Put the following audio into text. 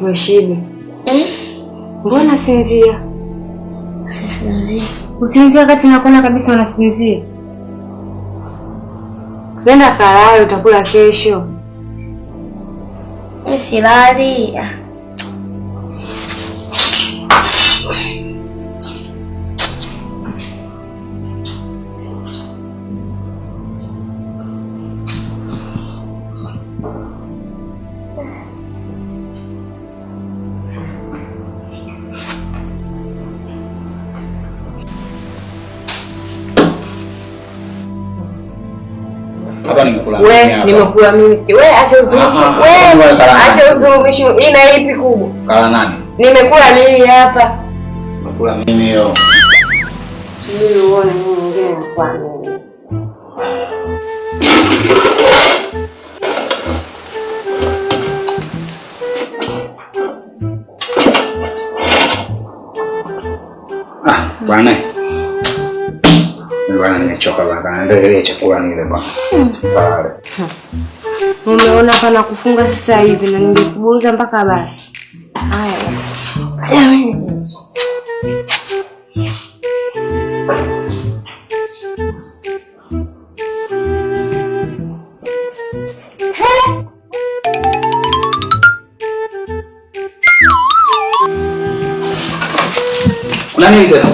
Umeshiba? Mbona sinzia? Sisinzia. Usinzia kati nakona kabisa unasinzia. Nenda kalale utakula kesho. Silali. Hapa nimekula mimi hapa. Nimekula mimi. Wewe acha uzuru. Wewe acha uzuru mishu. Ina ipi kubwa? Kala nani? Nimekula mimi hapa. Nimekula mimi hiyo. Mimi uone mimi ngine kwa nini? Bwana. Bwana nimechoka bwana. Ndio ile chakula nile bwana. Pale. Umeona pana kufunga sasa hivi na ningekuburuza mpaka basi. Haya. Kuna nini tena?